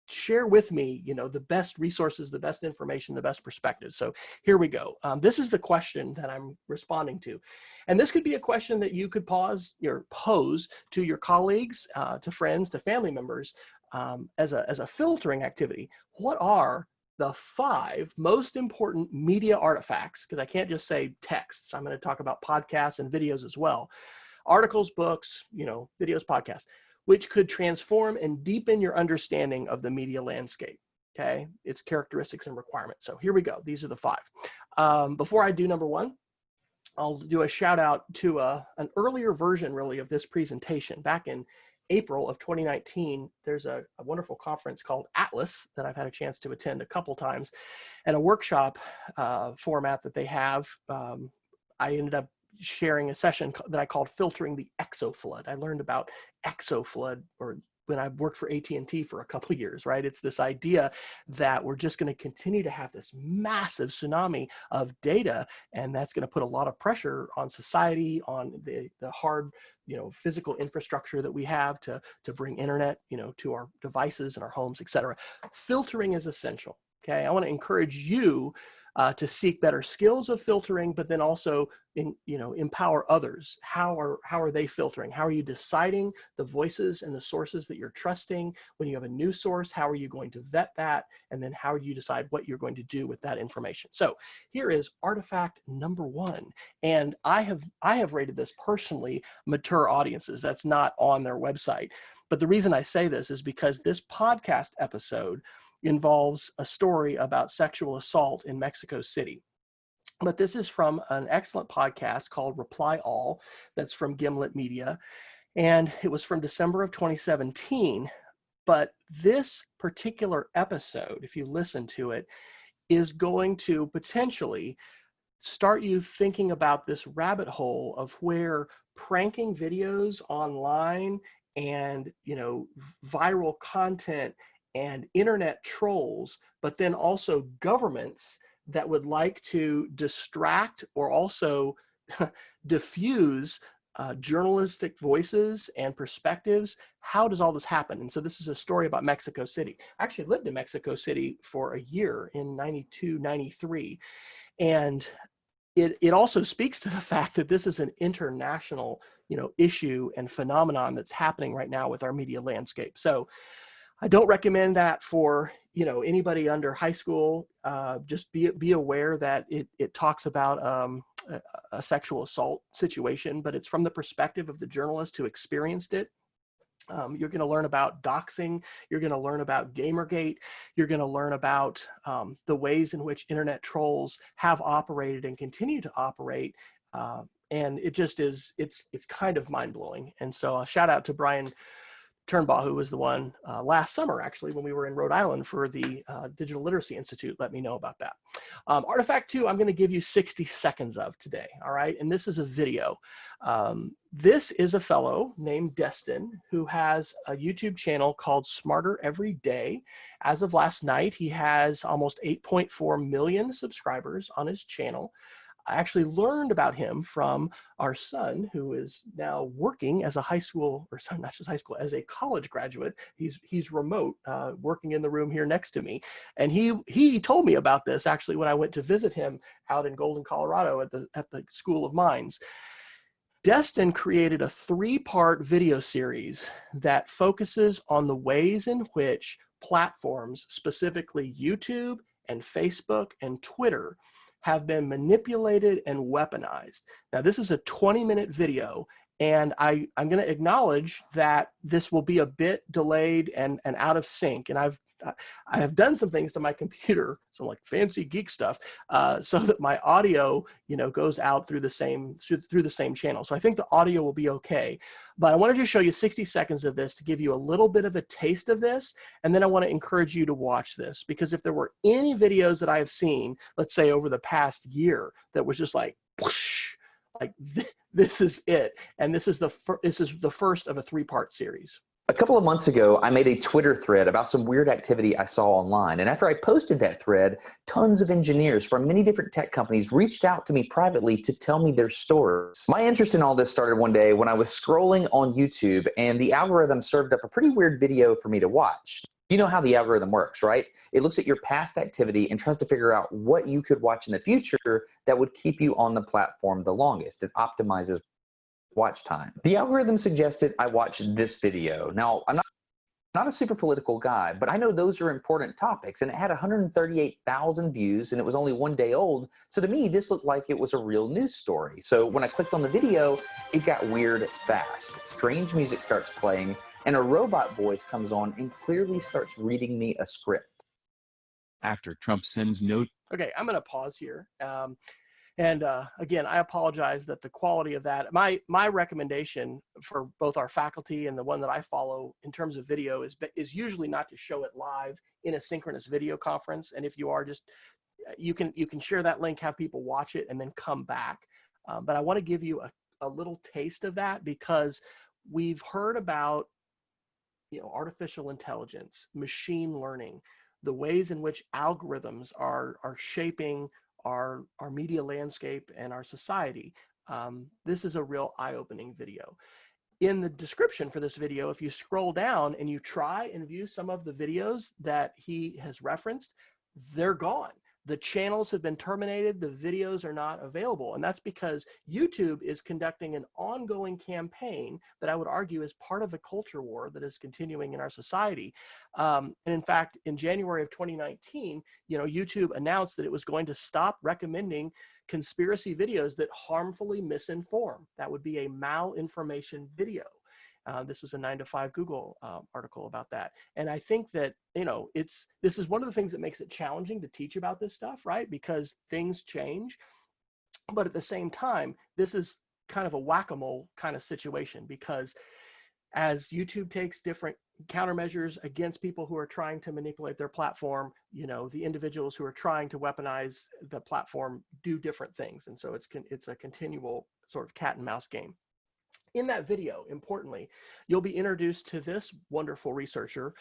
share with me, you know, the best resources, the best information, the best perspectives. So here we go. This is the question that I'm responding to. And this could be a question that you could pose to your colleagues, to friends, to family members, as a filtering activity. What are the 5 most important media artifacts? Because I can't just say texts. I'm going to talk about podcasts and videos as well. Articles, books, you know, videos, podcasts, which could transform and deepen your understanding of the media landscape, okay? Its characteristics and requirements. So here we go. These are the 5. Before I do number 1, I'll do a shout out to an earlier version, really, of this presentation. Back in April of 2019, there's a wonderful conference called Atlas that I've had a chance to attend a couple times, and a workshop format that they have. I ended up sharing a session that I called Filtering the Exoflood. I learned about exoflood, or when I worked for AT&T for a couple of years, right? It's this idea that we're just going to continue to have this massive tsunami of data, and that's going to put a lot of pressure on society, on the hard, you know, physical infrastructure that we have to bring internet, you know, to our devices and our homes, et cetera. Filtering is essential. Okay, I want to encourage you to seek better skills of filtering, but then also empower others. How are they filtering? How are you deciding the voices and the sources that you're trusting? When you have a news source, how are you going to vet that? And then how do you decide what you're going to do with that information? So here is artifact number 1. And I have rated this personally mature audiences. That's not on their website. But the reason I say this is because this podcast episode involves a story about sexual assault in Mexico City. But this is from an excellent podcast called Reply All, that's from Gimlet Media. And it was from December of 2017. But this particular episode, if you listen to it, is going to potentially start you thinking about this rabbit hole of where pranking videos online and, you know, viral content and internet trolls, but then also governments that would like to distract or also diffuse journalistic voices and perspectives. How does all this happen? And so this is a story about Mexico City. I actually lived in Mexico City for a year in 92, 93. And it also speaks to the fact that this is an international, issue and phenomenon that's happening right now with our media landscape. So I don't recommend that for, anybody under high school. Just be aware that it talks about a sexual assault situation, but it's from the perspective of the journalist who experienced it. You're going to learn about doxing. You're going to learn about Gamergate. You're going to learn about the ways in which internet trolls have operated and continue to operate. And it just is, it's kind of mind blowing. And so a shout out to Brian Turnbaugh, who was the one last summer, actually, when we were in Rhode Island for the Digital Literacy Institute, let me know about that. Artifact 2, I'm going to give you 60 seconds of today, all right? And this is a video. This is a fellow named Destin who has a YouTube channel called Smarter Every Day. As of last night, he has almost 8.4 million subscribers on his channel. I actually learned about him from our son, who is now working as a high school, or not just high school, as a college graduate. He's remote, working in the room here next to me. And he told me about this actually when I went to visit him out in Golden, Colorado at the School of Mines. Destin created a 3-part video series that focuses on the ways in which platforms, specifically YouTube and Facebook and Twitter, have been manipulated and weaponized. Now, this is a 20-minute video, and I'm going to acknowledge that this will be a bit delayed and out of sync. And I have done some things to my computer, some like fancy geek stuff, so that my audio, goes out through the same channel. So I think the audio will be okay. But I wanted to show you 60 seconds of this to give you a little bit of a taste of this, and then I want to encourage you to watch this, because if there were any videos that I have seen, let's say over the past year, that was just like, whoosh, like this is it, and this is the first of a 3-part series. A couple of months ago, I made a Twitter thread about some weird activity I saw online. And after I posted that thread, tons of engineers from many different tech companies reached out to me privately to tell me their stories. My interest in all this started one day when I was scrolling on YouTube, and the algorithm served up a pretty weird video for me to watch. You know how the algorithm works, right? It looks at your past activity and tries to figure out what you could watch in the future that would keep you on the platform the longest. It optimizes watch time. The algorithm suggested I watch this video. Now, I'm not a super political guy, but I know those are important topics, and it had 138,000 views, and it was only 1 day old. So to me, this looked like it was a real news story. So when I clicked on the video, it got weird fast. Strange music starts playing, and a robot voice comes on and clearly starts reading me a script. After Trump sends note. Okay, I'm going to pause here. And again, I apologize that the quality of that, my recommendation for both our faculty and the one that I follow in terms of video is usually not to show it live in a synchronous video conference. And if you are, just, you can share that link, have people watch it, and then come back. But I want to give you a little taste of that, because we've heard about, artificial intelligence, machine learning, the ways in which algorithms are shaping our media landscape and our society. This is a real eye-opening video. In the description for this video, if you scroll down and you try and view some of the videos that he has referenced, they're gone. The channels have been terminated, the videos are not available. And that's because YouTube is conducting an ongoing campaign that I would argue is part of the culture war that is continuing in our society. And in fact, in January of 2019, YouTube announced that it was going to stop recommending conspiracy videos that harmfully misinform. That would be a malinformation video. This was a 9 to 5 Google article about that. And I think that, this is one of the things that makes it challenging to teach about this stuff, right? Because things change. But at the same time, this is kind of a whack-a-mole kind of situation, because as YouTube takes different countermeasures against people who are trying to manipulate their platform, the individuals who are trying to weaponize the platform do different things. And so it's a continual sort of cat and mouse game. In that video, importantly, you'll be introduced to this wonderful researcher,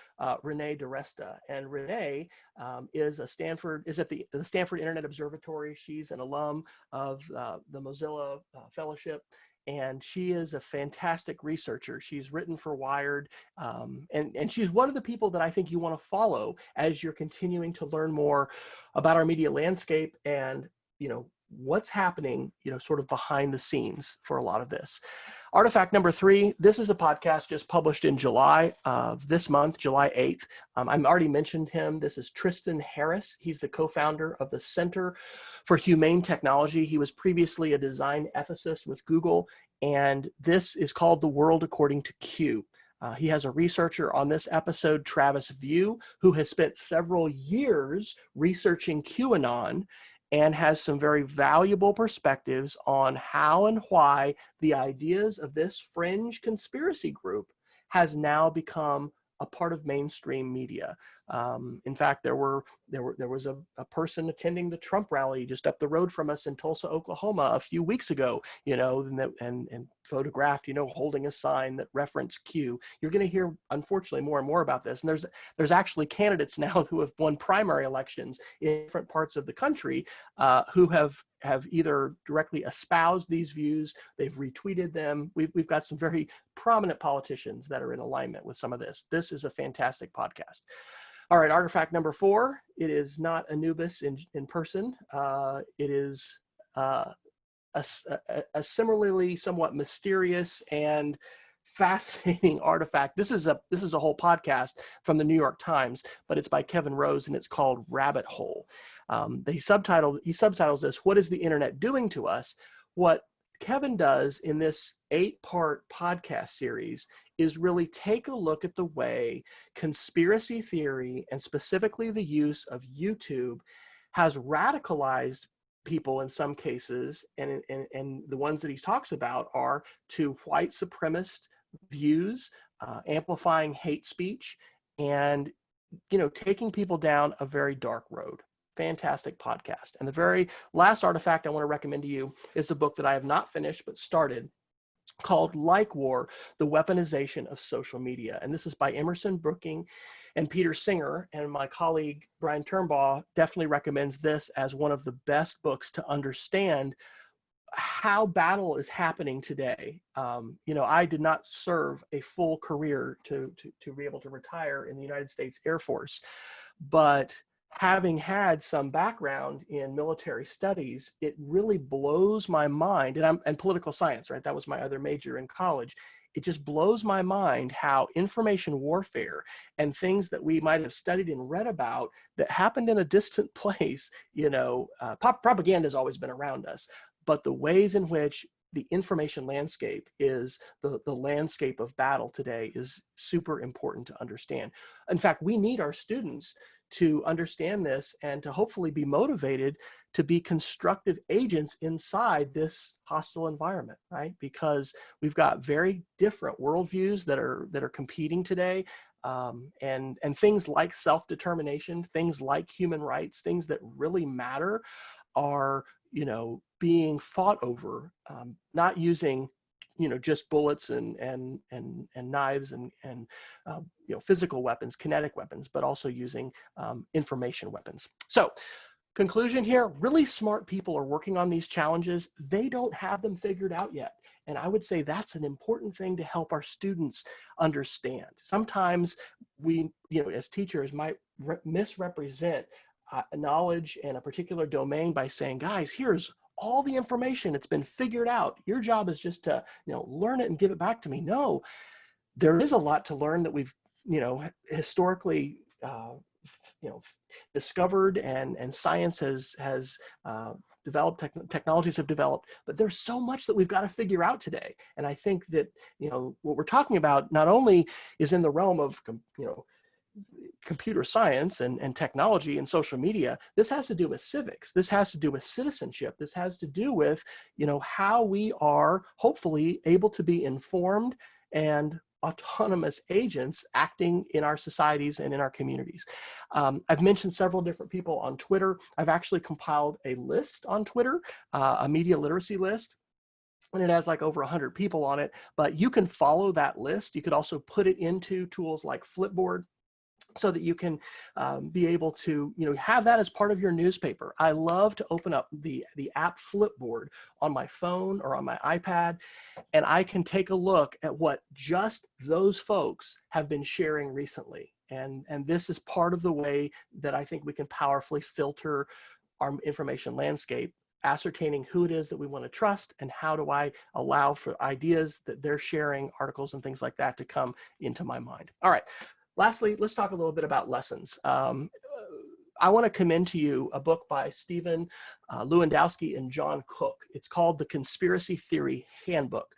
Renee DiResta. And Renee is at the Stanford Internet Observatory. She's an alum of the Mozilla Fellowship. and she is a fantastic researcher. She's written for Wired, and she's one of the people that I think you want to follow as you're continuing to learn more about our media landscape and, what's happening, sort of behind the scenes for a lot of this. Artifact number 3, this is a podcast just published in July of this month, July 8th. I've already mentioned him. This is Tristan Harris. He's the co-founder of the Center for Humane Technology. He was previously a design ethicist with Google, and this is called The World According to Q. He has a researcher on this episode, Travis View, who has spent several years researching QAnon and has some very valuable perspectives on how and why the ideas of this fringe conspiracy group has now become a part of mainstream media. In fact, there was a person attending the Trump rally just up the road from us in Tulsa, Oklahoma a few weeks ago, and photographed, holding a sign that referenced Q. You're going to hear, unfortunately, more and more about this. And there's actually candidates now who have won primary elections in different parts of the country who have either directly espoused these views, they've retweeted them. We've got some very prominent politicians that are in alignment with some of this. This is a fantastic podcast. All right, artifact number 4. It is not Anubis in person. It is a similarly somewhat mysterious and fascinating artifact. This is a whole podcast from the New York Times, but it's by Kevin Rose and it's called Rabbit Hole. He subtitles this, "What is the internet doing to us?" What Kevin does in this 8-part podcast series is really take a look at the way conspiracy theory and specifically the use of YouTube has radicalized people in some cases, and the ones that he talks about are to white supremacist views, amplifying hate speech, and taking people down a very dark road. Fantastic podcast. And the very last artifact I want to recommend to you is a book that I have not finished but started, called Like War, The Weaponization of Social Media. And this is by Emerson Brooking and Peter Singer. And my colleague, Brian Turnbaugh, definitely recommends this as one of the best books to understand how battle is happening today. I did not serve a full career to be able to retire in the United States Air Force, but having had some background in military studies, it really blows my mind, and political science, right? That was my other major in college. It just blows my mind how information warfare and things that we might have studied and read about that happened in a distant place, propaganda has always been around us, but the ways in which the information landscape is the landscape of battle today is super important to understand. In fact, we need our students to understand this and to hopefully be motivated to be constructive agents inside this hostile environment, right? Because we've got very different worldviews that are competing today, and things like self-determination, things like human rights, things that really matter are being fought over, not using just bullets and knives and physical weapons, kinetic weapons, but also using information weapons. So, conclusion here, really smart people are working on these challenges. They don't have them figured out yet. And I would say that's an important thing to help our students understand. Sometimes we, as teachers might misrepresent knowledge in a particular domain by saying, guys, here's all the information, it's been figured out. Your job is just to, learn it and give it back to me. No, there is a lot to learn that we've, historically, discovered and science has developed, technologies have developed, but there's so much that we've got to figure out today. And I think that, what we're talking about not only is in the realm of, computer science and technology and social media, this has to do with civics. This has to do with citizenship. This has to do with, how we are hopefully able to be informed and autonomous agents acting in our societies and in our communities. I've mentioned several different people on Twitter. I've actually compiled a list on Twitter, a media literacy list, and it has like over 100 people on it, but you can follow that list. You could also put it into tools like Flipboard. so that you can be able to, have that as part of your newspaper. I love to open up the app Flipboard on my phone or on my iPad, and I can take a look at what just those folks have been sharing recently. And this is part of the way that I think we can powerfully filter our information landscape, ascertaining who it is that we want to trust and how do I allow for ideas that they're sharing, articles and things like that, to come into my mind. All right. Lastly, let's talk a little bit about lessons. I want to commend to you a book by Stephen Lewandowski and John Cook. It's called The Conspiracy Theory Handbook.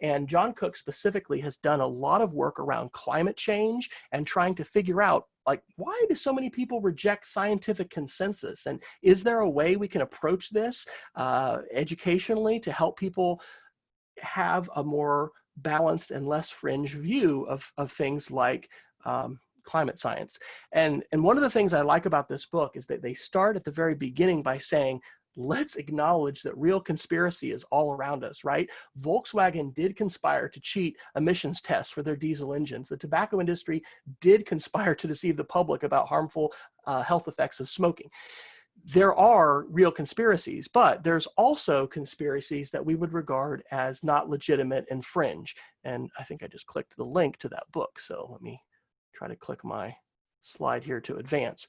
And John Cook specifically has done a lot of work around climate change and trying to figure out, like, why do so many people reject scientific consensus? And is there a way we can approach this educationally to help people have a more balanced and less fringe view of things like climate science? And one of the things I like about this book is that they start at the very beginning by saying, let's acknowledge that real conspiracy is all around us, right? Volkswagen did conspire to cheat emissions tests for their diesel engines. The tobacco industry did conspire to deceive the public about harmful health effects of smoking. There are real conspiracies, but there's also conspiracies that we would regard as not legitimate and fringe. And I think I just clicked the link to that book. So let me try to click my slide here to advance.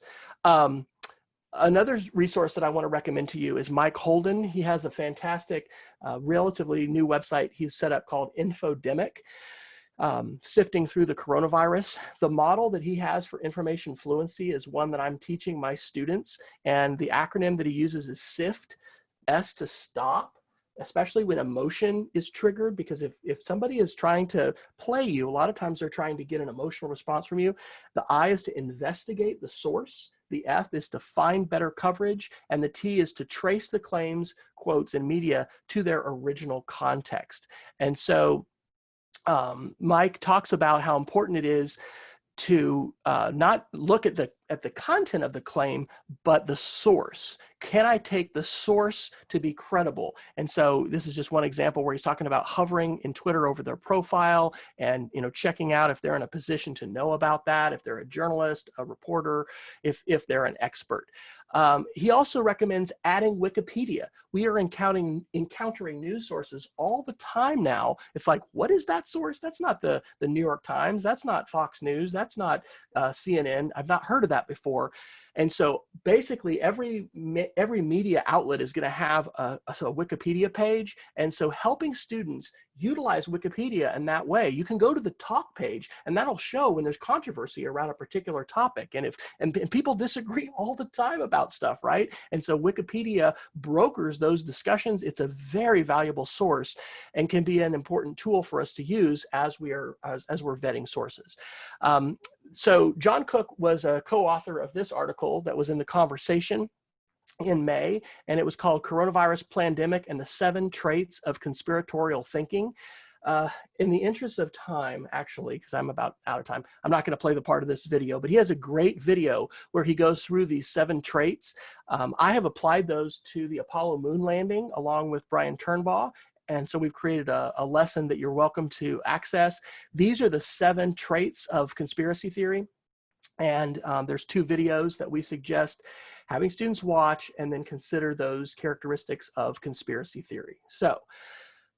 Another resource that I want to recommend to you is Mike Holden. He has a fantastic, relatively new website he's set up called Infodemic, sifting through the coronavirus. The model that he has for information fluency is one that I'm teaching my students, and the acronym that he uses is SIFT, S to stop, especially when emotion is triggered, because if somebody is trying to play you, a lot of times they're trying to get an emotional response from you. The I is to investigate the source. The F is to find better coverage, and the T is to trace the claims, quotes, and media to their original context. And so Mike talks about how important it is to not look at the content of the claim, but the source. Can I take the source to be credible? And so this is just one example where he's talking about hovering in Twitter over their profile and checking out if they're in a position to know about that, if they're a journalist, a reporter, if they're an expert. He also recommends adding Wikipedia. We are encountering news sources all the time now. It's like, what is that source? That's not the New York Times. That's not Fox News. That's not CNN. I've not heard of that before. And so basically every media outlet is going to have a Wikipedia page. And so helping students utilize Wikipedia in that way, you can go to the talk page and that'll show when there's controversy around a particular topic. And people disagree all the time about stuff, right? And so Wikipedia brokers those discussions. It's a very valuable source and can be an important tool for us to use as we're vetting sources. So John Cook was a co-author of this article that was in The Conversation in May, and it was called Coronavirus Plandemic and the 7 Traits of Conspiratorial Thinking. In the interest of time, actually, because I'm about out of time, I'm not going to play the part of this video, but he has a great video where he goes through these 7 traits. I have applied those to the Apollo moon landing along with Brian Turnbaugh. And so we've created a lesson that you're welcome to access. These are the 7 traits of conspiracy theory. And there's 2 videos that we suggest having students watch and then consider those characteristics of conspiracy theory. So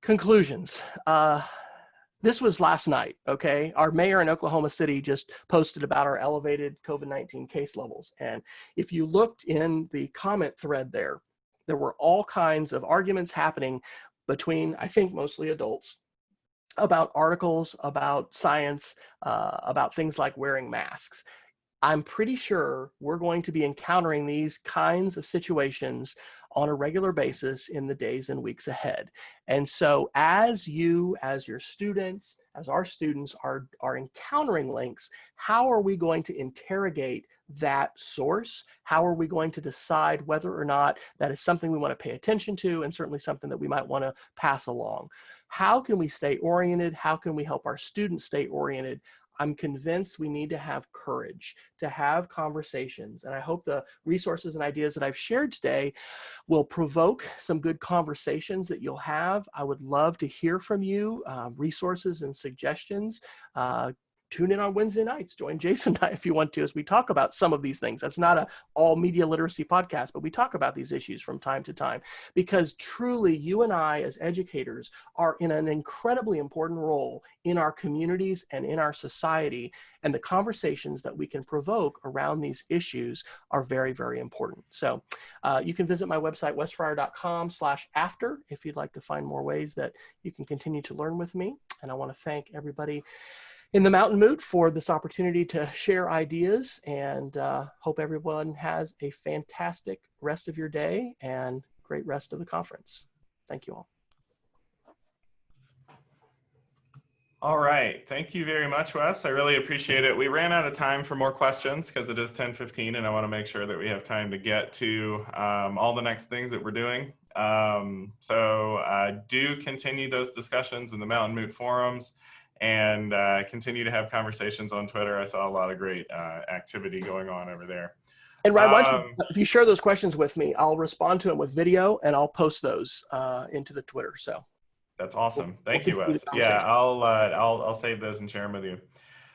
conclusions. This was last night, okay? Our mayor in Oklahoma City just posted about our elevated COVID-19 case levels. And if you looked in the comment thread there were all kinds of arguments happening between, I think, mostly adults about articles, about science, about things like wearing masks. I'm pretty sure we're going to be encountering these kinds of situations on a regular basis in the days and weeks ahead. And so as your students, as our students are encountering links, how are we going to interrogate that source? How are we going to decide whether or not that is something we want to pay attention to and certainly something that we might want to pass along? How can we stay oriented? How can we help our students stay oriented? I'm convinced we need to have courage to have conversations. And I hope the resources and ideas that I've shared today will provoke some good conversations that you'll have. I would love to hear from you, resources and suggestions. tune in on Wednesday nights. Join Jason and I if you want to, as we talk about some of these things. That's not a all media literacy podcast, but we talk about these issues from time to time, because truly you and I as educators are in an incredibly important role in our communities and in our society. And the conversations that we can provoke around these issues are very, very important. So you can visit my website, wesfryer.com/after, if you'd like to find more ways that you can continue to learn with me. And I want to thank everybody in the Mountain Moot for this opportunity to share ideas, and hope everyone has a fantastic rest of your day and great rest of the conference. Thank you all. All right. Thank you very much, Wes. I really appreciate it. We ran out of time for more questions because it is 10:15, and I want to make sure that we have time to get to all the next things that we're doing. So do continue those discussions in the Mountain Moot forums, and continue to have conversations on Twitter. I saw a lot of great activity going on over there. And Ryan, why don't you, if you share those questions with me, I'll respond to them with video, and I'll post those into the Twitter. So that's awesome. Thank we'll you, Wes. Yeah, I'll save those and share them with you.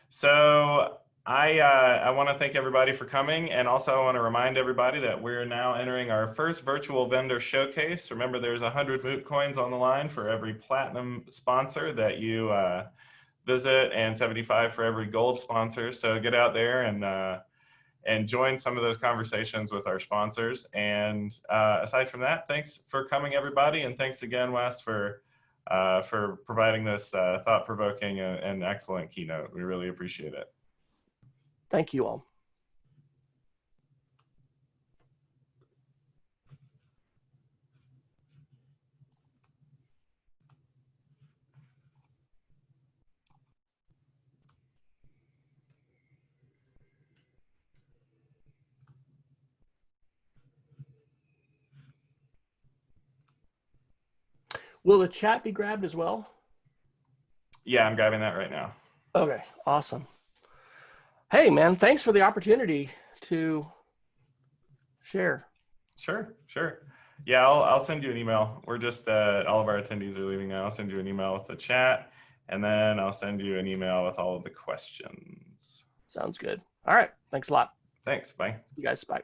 So I want to thank everybody for coming, and also I want to remind everybody that we're now entering our first virtual vendor showcase. Remember, there's 100 Moot coins on the line for every platinum sponsor that you visit, and 75 for every gold sponsor. So get out there and join some of those conversations with our sponsors. And aside from that, thanks for coming, everybody, and thanks again, Wes, for providing this thought-provoking and excellent keynote. We really appreciate it. thank you all. Will the chat be grabbed as well? Yeah, I'm grabbing that right now. Okay, awesome. Hey, man, thanks for the opportunity to share. Sure. Yeah, I'll send you an email. We're just, all of our attendees are leaving now. I'll send you an email with the chat, and then I'll send you an email with all of the questions. Sounds good. All right, thanks a lot. Thanks, bye. You guys, bye.